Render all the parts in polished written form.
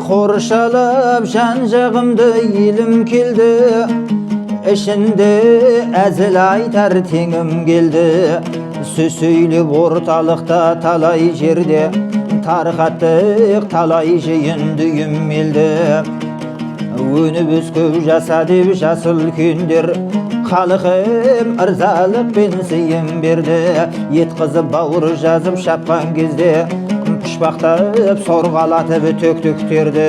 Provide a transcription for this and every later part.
Қоршалап жан-жағымды елім келді, ішінде әзіл айтар теңім келді. Сөз сөйлеп орталықта талай жерде, тарқаттық талай жиын дүйім елді. Өніп өскөп жаса деп жасы үлкендер, халқым ырзалықпен сыйым берді. Ет қызып бауыр жазып шапқан кезде, пұшпақтап сорғалатып төк-төктерді.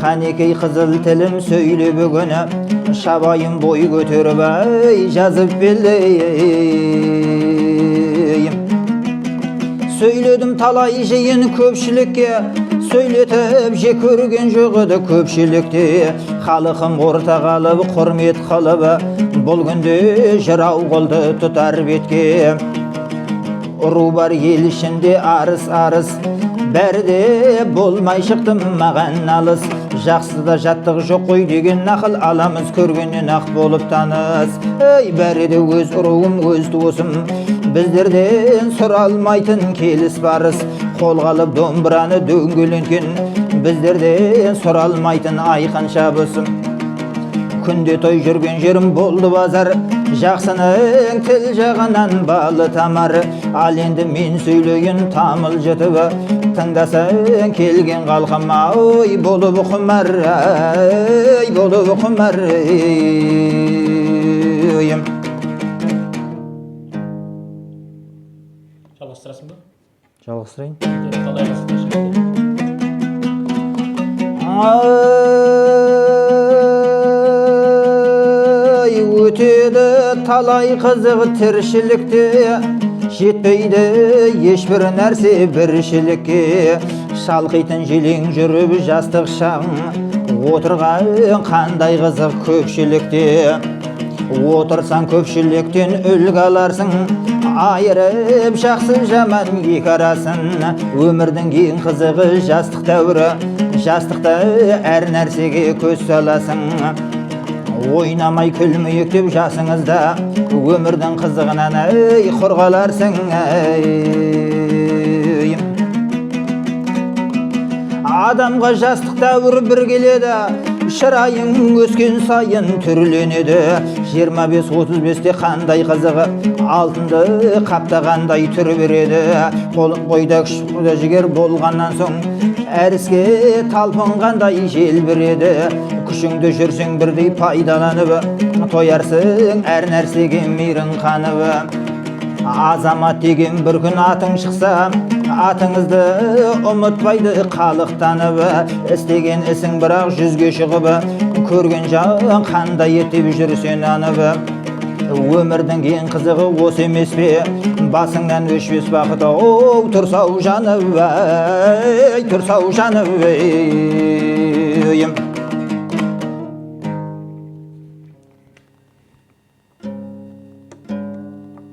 Қанекей қызыл тілім сөйле бүгіні, шабайым бой көтеріп жазып белдейім. Сөйледім талай жиын көпшілікке, сөйлетіп же көрген жоқ еді көпшілікте. Халқым орта қалып құрмет қылып, бұл күнде жырау қолды тұтар бетке. Ұру бар ел ішінде арыс-арыс, бәрде болмай шықтым маған алыс. Жақсыда жаттық жоқ қой деген нақыл, аламыз көргеннен ақ болып таныс. Бәрде өз ұруым, өз туысым, біздерден сұралмайтын келіс барыс. Қолға алып домбыраны дөңгеленген, біздерден сұралмайтын айқын шабысым. Күнде той жүрген жерім болды базар, жақсының тіл жағынан балы тамар. Ал енді мен сөйлейін тамыл жытып, тыңдасың келген қалқам, ой болып құмар, ой болып құмар. Жалғастырасың ба? Жалғастырайын. Қалай бастырасың? Өтеді талай қызық тіршілікте, жетпейді ешбір нәрсе біршілікке. Шалқитын желең жүріп жастық шағың, отырған қандай қызық көпшілікте. Отырсан көпшіліктен үлгі аларсың, айырып жақсы жаман екі арасын. Өмірдің ең қызығы жастық дәуірі, жастықта әр нәрсеге көз саласың. Ойнамай күлмейік деп жасыңызда, өмірдің қызығынан құр қаларсың. Адамға жастық дәуір бір келеді, шырайың өскен сайын түрленеді. 25-35-те қандай қызығы, алтынды қаптағандай түр береді. Қолын қойда күшті жігер болғаннан соң, әріске талпынғандай жел береді. Күшіңді жүрсең бірдей пайдаланып, тоярсың әр нәрсеге мейірің қанып. Азамат деген бір күн атың шықса, атыңызды ұмытпайды халық танып. Істеген ісің бірақ жүзге шығып, көрген жан қандай етіп жүрсен анып. Өмірдің ең қызығы осы емес пе, басыңнан өшпес бақыт, оу тұрсау жанып, тұрсау жанып.